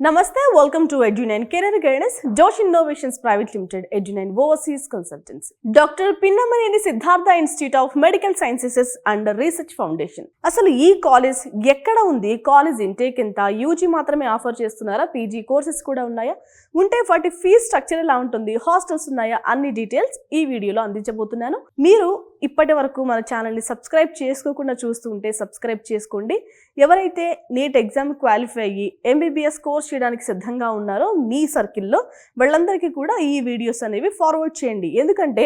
Namaste, welcome to Edu9 Career Guidance, Josh Innovations Private Limited, Edu9 Overseas Consultants. Dr. Pinnamaneni Siddhartha Institute of Medical Sciences and Research Foundation. అసలు ఈ college ఎక్కడ ఉంది? College intake ఎంత? UG మాత్రమే offer చేస్తున్నారా? PG courses కూడా ఉన్నాయా? ఉంటే వాటి ఫీజ్ స్ట్రక్చర్ ఎలా ఉంటుంది? హాస్టల్స్ ఉన్నాయా? అన్ని డీటెయిల్స్ ఈ వీడియోలో అందించబోతున్నాను. మీరు ఇప్పటి వరకు మన ఛానల్ని సబ్స్క్రైబ్ చేసుకోకుండా చూస్తూ ఉంటే సబ్స్క్రైబ్ చేసుకోండి. ఎవరైతే నీట్ ఎగ్జామ్ క్వాలిఫై అయ్యి ఎంబీబీఎస్ కోర్స్ చేయడానికి సిద్ధంగా ఉన్నారో మీ సర్కిల్లో వాళ్ళందరికీ కూడా ఈ వీడియోస్ అనేవి ఫార్వర్డ్ చేయండి. ఎందుకంటే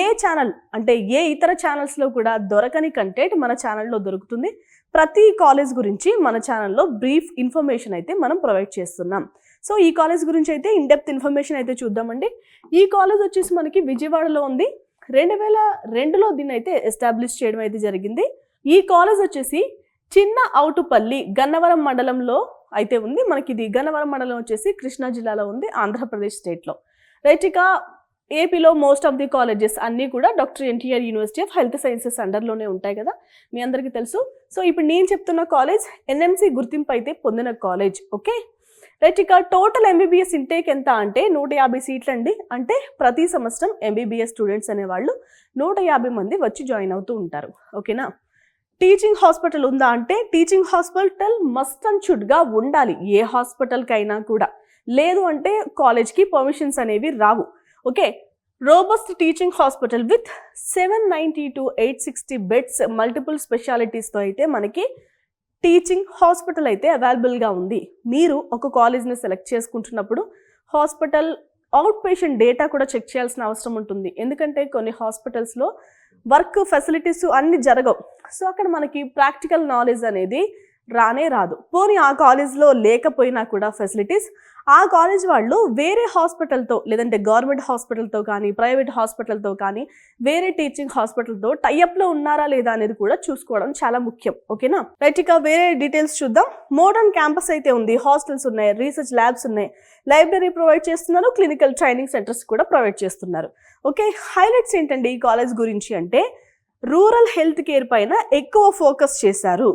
ఏ ఛానల్ అంటే ఏ ఇతర ఛానల్స్లో కూడా దొరకని కంటెంట్ మన ఛానల్లో దొరుకుతుంది. ప్రతి కాలేజ్ గురించి మన ఛానల్లో బ్రీఫ్ ఇన్ఫర్మేషన్ అయితే మనం ప్రొవైడ్ చేస్తున్నాం. సో ఈ కాలేజ్ గురించి అయితే ఇన్డెప్త్ ఇన్ఫర్మేషన్ అయితే చూద్దామండి. ఈ కాలేజ్ వచ్చేసి మనకి విజయవాడలో ఉంది. 2002లో దీన్ని అయితే ఎస్టాబ్లిష్ చేయడం అయితే జరిగింది. ఈ కాలేజ్ వచ్చేసి చిన్న ఔటుపల్లి గన్నవరం మండలంలో అయితే ఉంది. మనకి ఇది గన్నవరం మండలం వచ్చేసి కృష్ణా జిల్లాలో ఉంది, ఆంధ్రప్రదేశ్ స్టేట్లో. రైట్, ఇక ఏపీలో మోస్ట్ ఆఫ్ ది కాలేజెస్ అన్నీ కూడా doctor NTR university of health sciences అండర్లోనే ఉంటాయి కదా, మీ అందరికీ తెలుసు. సో ఇప్పుడు నేను చెప్తున్న కాలేజ్ ఎన్ఎంసీ గుర్తింపు అయితే పొందిన కాలేజ్. ఓకే రైట్, ఇక టోటల్ ఎంబీబీఎస్ ఇంటేక్ ఎంత అంటే 150 సీట్లు అండి. అంటే ప్రతి సంవత్సరం ఎంబీబీఎస్ స్టూడెంట్స్ అనేవాళ్ళు 150 మంది వచ్చి జాయిన్ అవుతూ ఉంటారు. ఓకేనా. టీచింగ్ హాస్పిటల్ ఉందా అంటే టీచింగ్ హాస్పిటల్ మస్ట్ అండ్ షుడ్గా ఉండాలి ఏ హాస్పిటల్కైనా కూడా. లేదు అంటే కాలేజ్కి పర్మిషన్స్ అనేవి రావు. Okay, robust teaching hospital with 790 to 860 beds multiple స్పెషాలిటీస్తో అయితే మనకి టీచింగ్ హాస్పిటల్ అయితే అవైలబుల్గా ఉంది. మీరు ఒక కాలేజ్ని సెలెక్ట్ చేసుకుంటున్నప్పుడు హాస్పిటల్ అవుట్ పేషెంట్ డేటా కూడా చెక్ చేయాల్సిన అవసరం ఉంటుంది. ఎందుకంటే కొన్ని హాస్పిటల్స్లో వర్క్ ఫెసిలిటీస్ అన్నీ జరగవు. సో అక్కడ మనకి ప్రాక్టికల్ నాలెడ్జ్ అనేది రానే రాదు. పోనీ ఆ కాలేజ్లో లేకపోయినా కూడా ఫెసిలిటీస్ ఆ కాలేజ్ వాళ్ళు వేరే హాస్పిటల్తో లేదంటే గవర్నమెంట్ హాస్పిటల్తో కానీ ప్రైవేట్ హాస్పిటల్తో కానీ వేరే టీచింగ్ హాస్పిటల్తో టైఅప్లో ఉన్నారా లేదా అనేది కూడా చూసుకోవడం చాలా ముఖ్యం. ఓకేనా రైట్, ఇక వేరే డీటెయిల్స్ చూద్దాం. మోడర్న్ క్యాంపస్ అయితే ఉంది, హాస్టల్స్ ఉన్నాయి, రీసెర్చ్ ల్యాబ్స్ ఉన్నాయి, లైబ్రరీ ప్రొవైడ్ చేస్తున్నారు, క్లినికల్ ట్రైనింగ్ సెంటర్స్ కూడా ప్రొవైడ్ చేస్తున్నారు. ఓకే, హైలైట్స్ ఏంటండి ఈ కాలేజ్ గురించి అంటే రూరల్ హెల్త్ కేర్ పైన ఎక్కువ ఫోకస్ చేశారు,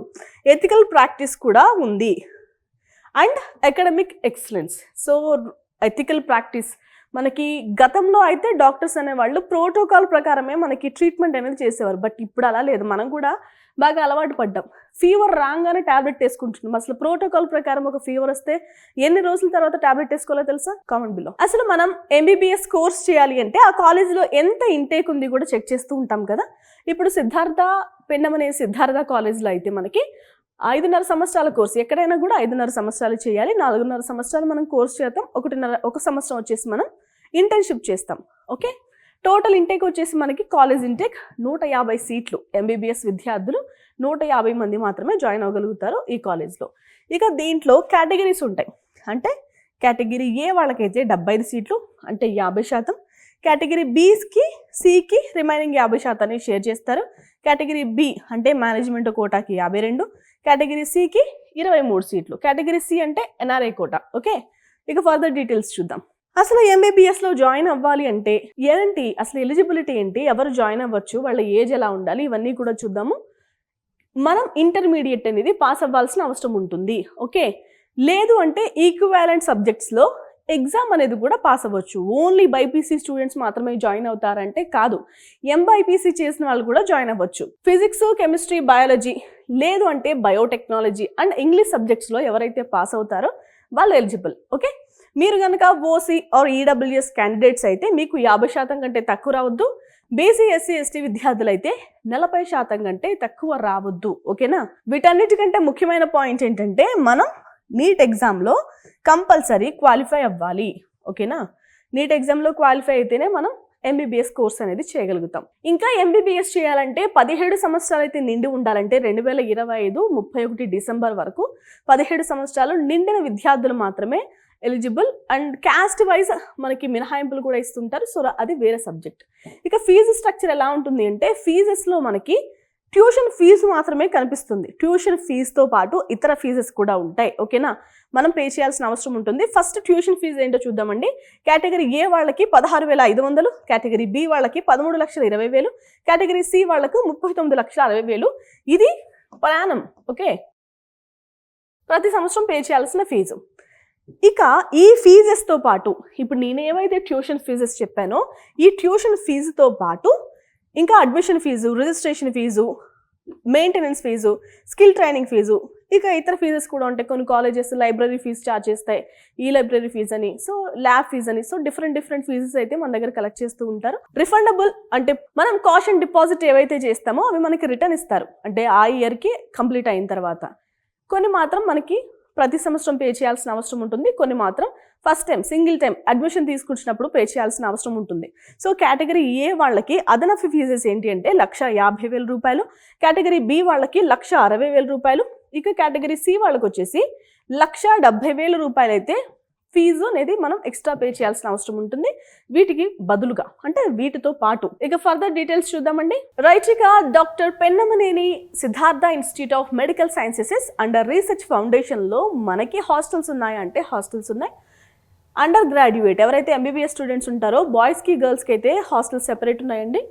ఎథికల్ ప్రాక్టీస్ కూడా ఉంది, and academic excellence. So ethical practice మనకి గతంలో అయితే డాక్టర్స్ అనేవాళ్ళు ప్రోటోకాల్ ప్రకారమే మనకి ట్రీట్మెంట్ అనేది చేసేవారు. బట్ ఇప్పుడు అలా లేదు. మనం కూడా బాగా అలవాటు పడ్డాం. ఫీవర్ రాగానే ట్యాబ్లెట్ వేసుకుంటున్నాం. అసలు ప్రోటోకాల్ ప్రకారం ఒక ఫీవర్ వస్తే ఎన్ని రోజుల తర్వాత ట్యాబ్లెట్ వేసుకోవాలో తెలుసా? Comment below. అసలు మనం ఎంబీబీఎస్ కోర్స్ చేయాలి అంటే ఆ కాలేజీలో ఎంత ఇంటేక్ ఉంది కూడా చెక్ చేస్తూ ఉంటాం కదా. ఇప్పుడు సిద్ధార్థ పెన్నమనే సిద్ధార్థ కాలేజ్లో అయితే మనకి 5.5 సంవత్సరాల కోర్సు. ఎక్కడైనా కూడా 5.5 సంవత్సరాలు చేయాలి. 4.5 సంవత్సరాలు మనం కోర్స్ చేస్తాం. 1 సంవత్సరం వచ్చేసి మనం ఇంటర్న్షిప్ చేస్తాం. ఓకే, టోటల్ ఇంటేక్ వచ్చేసి మనకి కాలేజ్ ఇంటేక్ 150 సీట్లు. ఎంబీబీఎస్ విద్యార్థులు 150 మంది మాత్రమే జాయిన్ అవ్వగలుగుతారు ఈ కాలేజ్లో. ఇక దీంట్లో కేటగిరీస్ ఉంటాయి. అంటే కేటగిరీ ఏ వాళ్ళకైతే 75 సీట్లు అంటే 50%, కేటగిరీ బీకి సికి రిమైనింగ్ 50% షేర్ చేస్తారు. కేటగిరీ బి అంటే మేనేజ్మెంట్ కోటాకి 52, కేటగిరీ సికి 23 సీట్లు, కేటగిరీ సి అంటే ఎన్ఆర్ఐ కోటా. ఓకే, ఇక ఫర్దర్ డీటెయిల్స్ చూద్దాం. అసలు ఎంబీబీఎస్లో జాయిన్ అవ్వాలి అంటే ఏంటి, అసలు ఎలిజిబిలిటీ ఏంటి, ఎవరు జాయిన్ అవ్వచ్చు, వాళ్ళ ఏజ్ ఎలా ఉండాలి, ఇవన్నీ కూడా చూద్దాము. మనం ఇంటర్మీడియట్ అనేది పాస్ అవ్వాల్సిన అవసరం ఉంటుంది. ఓకే, లేదు అంటే ఈక్వాలెంట్ సబ్జెక్ట్స్లో ఎగ్జామ్ అనేది కూడా పాస్ అవ్వచ్చు. ఓన్లీ బైపీసీ స్టూడెంట్స్ మాత్రమే జాయిన్ అవుతారంటే కాదు, ఎంబైపీసీ చేసిన వాళ్ళు కూడా జాయిన్ అవ్వచ్చు. ఫిజిక్స్, కెమిస్ట్రీ, బయాలజీ లేదు అంటే బయోటెక్నాలజీ అండ్ ఇంగ్లీష్ సబ్జెక్ట్స్లో ఎవరైతే పాస్ అవుతారో వాళ్ళు ఎలిజిబుల్. ఓకే, మీరు కనుక ఓసీ ఆర్ ఈడబ్ల్యూఎస్ క్యాండిడేట్స్ అయితే మీకు 50% కంటే తక్కువ రావద్దు. బీసీ, ఎస్సీ, ఎస్టీ విద్యార్థులు అయితే 40% కంటే తక్కువ రావద్దు. ఓకేనా. వీటన్నిటికంటే ముఖ్యమైన పాయింట్ ఏంటంటే మనం నీట్ ఎగ్జామ్లో కంపల్సరీ క్వాలిఫై అవ్వాలి. ఓకేనా, నీట్ ఎగ్జామ్లో క్వాలిఫై అయితేనే మనం ఎంబీబీఎస్ కోర్స్ అనేది చేయగలుగుతాం. ఇంకా ఎంబీబీఎస్ చేయాలంటే 17 సంవత్సరాలు అయితే నిండి ఉండాలంటే 2025 31 డిసెంబర్ వరకు 17 సంవత్సరాలు నిండిన విద్యార్థులు మాత్రమే ఎలిజిబుల్. అండ్ క్యాస్ట్ వైజ్ మనకి మినహాయింపులు కూడా ఇస్తుంటారు. సో అది వేరే సబ్జెక్ట్. ఇక ఫీజు స్ట్రక్చర్ ఎలా ఉంటుంది అంటే ఫీజెస్లో మనకి ట్యూషన్ ఫీజు మాత్రమే కనిపిస్తుంది. ట్యూషన్ ఫీజుతో పాటు ఇతర ఫీజెస్ కూడా ఉంటాయి. ఓకేనా, మనం పే చేయాల్సిన అవసరం ఉంటుంది. ఫస్ట్ ట్యూషన్ ఫీజు ఏంటో చూద్దామండి. కేటగిరీ ఏ వాళ్ళకి 16,500, కేటగిరీ బి వాళ్ళకి 13,20,000, కేటగిరీ సి వాళ్ళకు 39,60,000. ఇది ప్రయాణం. ఓకే, ప్రతి సంవత్సరం పే చేయాల్సిన ఫీజు. ఇక ఈ ఫీజెస్తో పాటు ఇప్పుడు నేను ఏవైతే ట్యూషన్ ఫీజెస్ చెప్పానో ఈ ట్యూషన్ ఫీజుతో పాటు ఇంకా admission fee, registration fee, maintenance fee, skill training fee, ఇక ఇతర ఫీజెస్ కూడా ఉంటాయి. కొన్ని కాలేజెస్ లైబ్రరీ ఫీజు ఛార్జ్ చేస్తాయి, ఈ లైబ్రరీ ఫీజు అని, సో ల్యాబ్ ఫీజు అని, సో డిఫరెంట్ ఫీజెస్ అయితే మన దగ్గర కలెక్ట్ చేస్తూ ఉంటారు. రిఫండబుల్ అంటే మనం కాషన్ డిపాజిట్ ఏవైతే చేస్తామో అవి మనకి రిటర్న్ ఇస్తారు, అంటే ఆ ఇయర్కి కంప్లీట్ అయిన తర్వాత. కొన్ని మాత్రం మనకి ప్రతి సంవత్సరం పే చేయాల్సిన అవసరం ఉంటుంది, కొన్ని మాత్రం first time single time admission తీసుకొచ్చినప్పుడు పే చేయాల్సిన అవసరం ఉంటుంది. సో కేటగిరీ ఏ వాళ్ళకి అదనపు ఫీజెస్ ఏంటి అంటే 1,50,000 రూపాయలు, కేటగిరీ బి వాళ్ళకి 1,60,000 రూపాయలు, ఇక కేటగిరీ సి వాళ్ళకి వచ్చేసి 1,70,000 రూపాయలు అయితే ఫీజు అనేది మనం ఎక్స్ట్రా పే చేయాల్సిన అవసరం ఉంటుంది వీటికి బదులుగా, అంటే వీటితో పాటు. ఇక ఫర్దర్ డీటెయిల్స్ చూద్దామండి. రైట్, ఇక doctor పెన్నమనేని Siddhartha institute of medical sciences and research ఫౌండేషన్లో మనకి హాస్టల్స్ ఉన్నాయా అంటే హాస్టల్స్ ఉన్నాయి. అండర్ గ్రాడ్యుయేట్ ఎవరైతే ఎంబీబీఎస్ స్టూడెంట్స్ ఉంటారో బాయ్స్కి గర్ల్స్కి అయితే హాస్టల్స్ సెపరేట్ ఉన్నాయండి.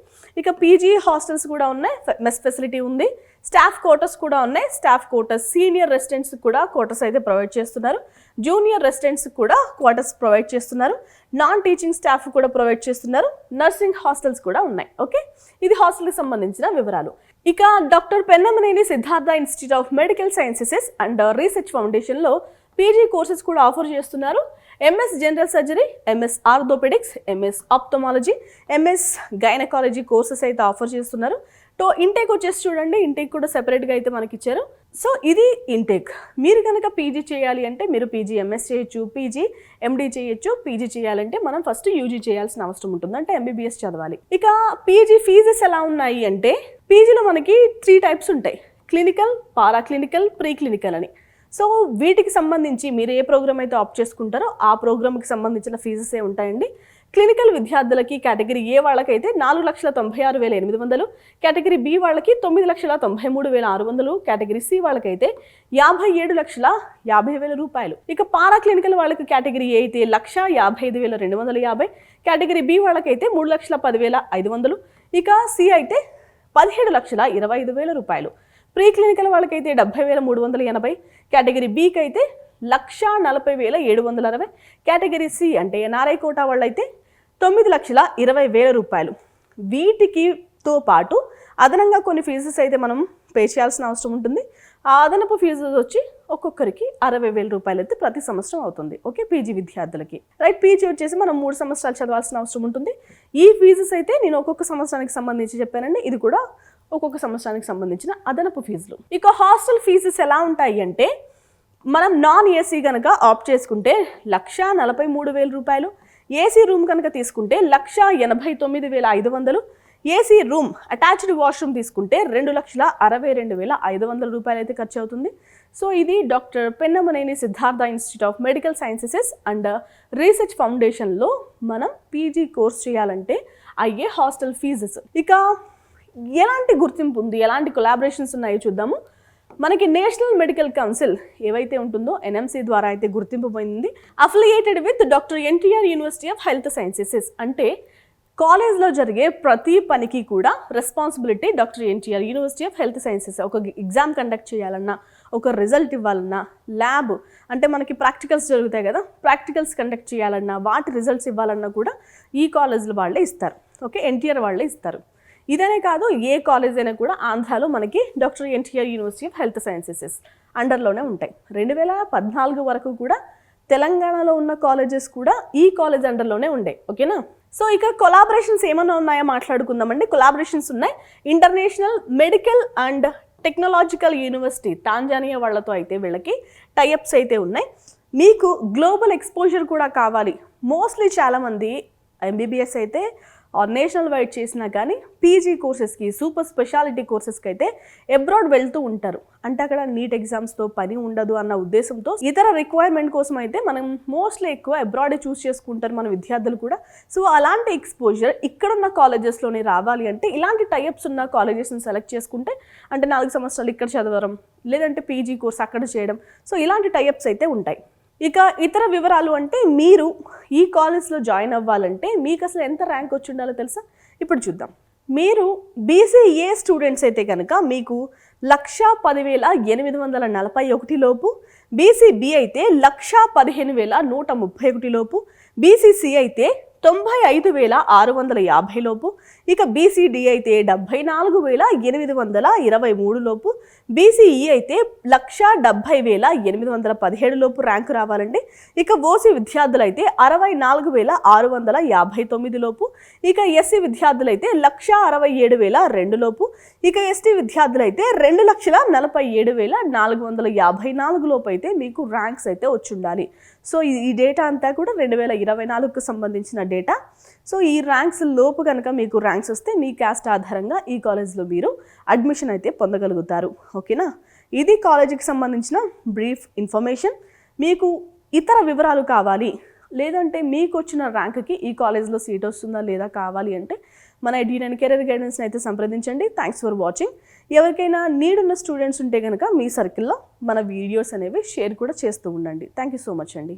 ఇక పీజీ హాస్టల్స్ కూడా ఉన్నాయి, మెస్ ఫెసిలిటీ ఉంది, స్టాఫ్ క్వార్టర్స్ కూడా ఉన్నాయి. స్టాఫ్ క్వార్టర్స్ సీనియర్ రెసిడెంట్స్ కూడా క్వార్టర్స్ అయితే ప్రొవైడ్ చేస్తున్నారు, జూనియర్ రెసిడెంట్స్ కూడా క్వార్టర్స్ ప్రొవైడ్ చేస్తున్నారు, నాన్ టీచింగ్ స్టాఫ్ కూడా ప్రొవైడ్ చేస్తున్నారు, నర్సింగ్ హాస్టల్స్ కూడా ఉన్నాయి. ఓకే, ఇది హాస్టల్కి సంబంధించిన వివరాలు. ఇక doctor పెన్నమనేని Siddhartha institute of medical sciences and research ఫౌండేషన్లో పీజీ కోర్సెస్ కూడా ఆఫర్ చేస్తున్నారు. MS general surgery, MS orthopaedics, MS ophthalmology, MS gynaecology courses అయితే ఆఫర్ చేస్తున్నారు. ఇంటేక్ వచ్చేసి చూడండి, ఇంటేక్ కూడా సెపరేట్గా అయితే మనకి ఇచ్చారు. సో ఇది ఇంటేక్. మీరు కనుక పీజీ చేయాలి అంటే మీరు పీజీ ఎంఎస్ చేయొచ్చు, పీజీ ఎండి చేయొచ్చు. పీజీ చేయాలంటే మనం ఫస్ట్ యూజీ చేయాల్సిన అవసరం ఉంటుంది, అంటే ఎంబీబీఎస్ చదవాలి. ఇక పీజీ ఫీజెస్ ఎలా ఉన్నాయి అంటే పీజీలో మనకి 3 టైప్స్ ఉంటాయి, క్లినికల్, పారాక్లినికల్, ప్రీ క్లినికల్ అని. సో వీటికి సంబంధించి మీరు ఏ ప్రోగ్రామ్ అయితే ఆప్ట్ చేసుకుంటారో ఆ ప్రోగ్రామ్కి సంబంధించిన ఫీజెస్ ఉంటాయండి. క్లినికల్ విద్యార్థులకి కేటగిరీ ఏ వాళ్ళకైతే 4,96,800, కేటగిరీ బి వాళ్ళకి 9,93,600, కేటగిరీ సి వాళ్ళకైతే 57,50,000 రూపాయలు. ఇక పారా క్లినికల్ వాళ్ళకి కేటగిరీ ఏ అయితే 1,55,250, కేటగిరీ బి వాళ్ళకైతే 3,10,500, ఇక సి అయితే 17,25,000 రూపాయలు. ప్రీ క్లినికల్ వాళ్ళకైతే 70,380, కేటగిరీ బికి అయితే 1,40,760, కేటగిరీ సి అంటే ఎన్ఆర్ఐ కోటా వాళ్ళైతే 9,20,000 రూపాయలు. వీటికితో పాటు అదనంగా కొన్ని ఫీజెస్ అయితే మనం పే చేయాల్సిన అవసరం ఉంటుంది. ఆ అదనపు ఫీజు వచ్చి ఒక్కొక్కరికి 60,000 రూపాయలు అయితే ప్రతి సంవత్సరం అవుతుంది. ఓకే, పీజీ విద్యార్థులకి. రైట్, పీజీ వచ్చేసి మనం 3 సంవత్సరాలు చదవాల్సిన అవసరం ఉంటుంది. ఈ ఫీజెస్ అయితే నేను ఒక్కొక్క సంవత్సరానికి సంబంధించి చెప్పానండి, ఇది కూడా ఒక్కొక్క సంవత్సరానికి సంబంధించిన అదనపు ఫీజులు. ఇక హాస్టల్ ఫీజెస్ ఎలా ఉంటాయి అంటే మనం నాన్ ఏసీ కనుక ఆప్ట్ చేసుకుంటే 1,43,000 రూపాయలు, ఏసీ రూమ్ కనుక తీసుకుంటే 1,89,500, ఏసీ రూమ్ అటాచ్డ్ వాష్రూమ్ తీసుకుంటే 2,62,500 రూపాయలు అయితే ఖర్చు అవుతుంది. సో ఇది doctor పెన్నమనేని Siddhartha institute of medical sciences and research ఫౌండేషన్లో మనం పీజీ కోర్స్ చేయాలంటే అయ్యే హాస్టల్ ఫీజెస్. ఇక ఎలాంటి గుర్తింపు ఉంది, ఎలాంటి కొలాబరేషన్స్ ఉన్నాయో చూద్దాము. మనకి నేషనల్ మెడికల్ కౌన్సిల్ ఏవైతే ఉంటుందో ఎన్ఎంసీ ద్వారా అయితే గుర్తింపు పొందింది. Affiliated with doctor NTR university of health sciences, అంటే కాలేజ్లో జరిగే ప్రతి పనికి కూడా responsibility doctor NTR university of health sciences. ఒక ఎగ్జామ్ కండక్ట్ చేయాలన్నా, ఒక రిజల్ట్ ఇవ్వాలన్నా, ల్యాబ్ అంటే మనకి ప్రాక్టికల్స్ జరుగుతాయి కదా, ప్రాక్టికల్స్ కండక్ట్ చేయాలన్నా, వాటి రిజల్ట్స్ ఇవ్వాలన్నా కూడా ఈ కాలేజ్లో వాళ్ళే ఇస్తారు. ఓకే, ఎన్టీఆర్ వాళ్ళే ఇస్తారు. ఇదనే కాదు, ఏ కాలేజ్ అయినా కూడా ఆంధ్రాలో మనకి doctor NTR university of health sciences అండర్లోనే ఉంటాయి. 2014 వరకు కూడా తెలంగాణలో ఉన్న కాలేజెస్ కూడా ఈ కాలేజ్ అండర్లోనే ఉండే. ఓకేనా, సో ఇక కొలాబరేషన్స్ ఏమైనా ఉన్నాయో మాట్లాడుకుందామండి. కొలాబరేషన్స్ ఉన్నాయి. International medical and technological university Tanzania వాళ్ళతో అయితే వీళ్ళకి టైఅప్స్ అయితే ఉన్నాయి. మీకు గ్లోబల్ ఎక్స్పోజర్ కూడా కావాలి. మోస్ట్లీ చాలామంది ఎంబీబీఎస్ అయితే నేషనల్ వైడ్ చేసినా కానీ పీజీ కోర్సెస్కి, సూపర్ స్పెషాలిటీ కోర్సెస్కి అయితే అబ్రాడ్ వెళ్తూ ఉంటారు. అంటే అక్కడ నీట్ ఎగ్జామ్స్తో పని ఉండదు అన్న ఉద్దేశంతో ఇతర రిక్వైర్మెంట్ కోసం అయితే మనం మోస్ట్లీ ఎక్కువ అబ్రాడే చూస్ చేసుకుంటారు మన విద్యార్థులు కూడా. సో అలాంటి ఎక్స్పోజర్ ఇక్కడున్న కాలేజెస్లోనే రావాలి అంటే ఇలాంటి టైఅప్స్ ఉన్న కాలేజెస్ని సెలెక్ట్ చేసుకుంటే, అంటే 4 సంవత్సరాలు ఇక్కడ చదవడం, లేదంటే పీజీ కోర్స్ అక్కడ చేయడం, సో ఇలాంటి టైఅప్స్ అయితే ఉంటాయి. ఇక ఇతర వివరాలు అంటే మీరు ఈ కాలేజ్లో జాయిన్ అవ్వాలంటే మీకు అసలు ఎంత ర్యాంక్ వచ్చి ఉండాలో తెలుసా? ఇప్పుడు చూద్దాం. మీరు బీసీఏ స్టూడెంట్స్ అయితే కనుక మీకు 1,10,841 లోపు, బీసీబీ అయితే 1,15,131 లోపు, బీసీసీ అయితే 95,650 లోపు, ఇక బీసీడీ అయితే 74,823 లోపు, బీసీఈ అయితే 1,70,817 లోపు ర్యాంకు రావాలండి. ఇక ఓసీ విద్యార్థులు అయితే 64,659 లోపు, ఇక ఎస్సీ విద్యార్థులు అయితే 1,67,002 లోపు, ఇక ఎస్టీ విద్యార్థులు అయితే 2,47,454 లోపు అయితే మీకు ర్యాంక్స్ అయితే వచ్చి ఉండాలి. సో ఈ డేటా అంతా కూడా 2024కు సంబంధించిన డేటా. సో ఈ ర్యాంక్స్ లోపు కనుక మీకు ర్యాంక్స్ వస్తే మీ క్యాస్ట్ ఆధారంగా ఈ కాలేజ్లో మీరు అడ్మిషన్ అయితే పొందగలుగుతారు. ఓకేనా, ఇది కాలేజీకి సంబంధించిన బ్రీఫ్ ఇన్ఫర్మేషన్. మీకు ఇతర వివరాలు కావాలి, లేదంటే మీకు వచ్చిన ర్యాంక్కి ఈ కాలేజ్లో సీట్ వస్తుందా లేదా కావాలి అంటే మన ఎడ్యునైన్ కెరీర్ గైడెన్స్ని అయితే సంప్రదించండి. Thanks for watching. ఎవరికైనా నీడ్ ఉన్న స్టూడెంట్స్ ఉంటే కనుక మీ సర్కిల్లో మన వీడియోస్ అనేవి షేర్ కూడా చేస్తూ ఉండండి. థ్యాంక్ యూ సో మచ్ అండి.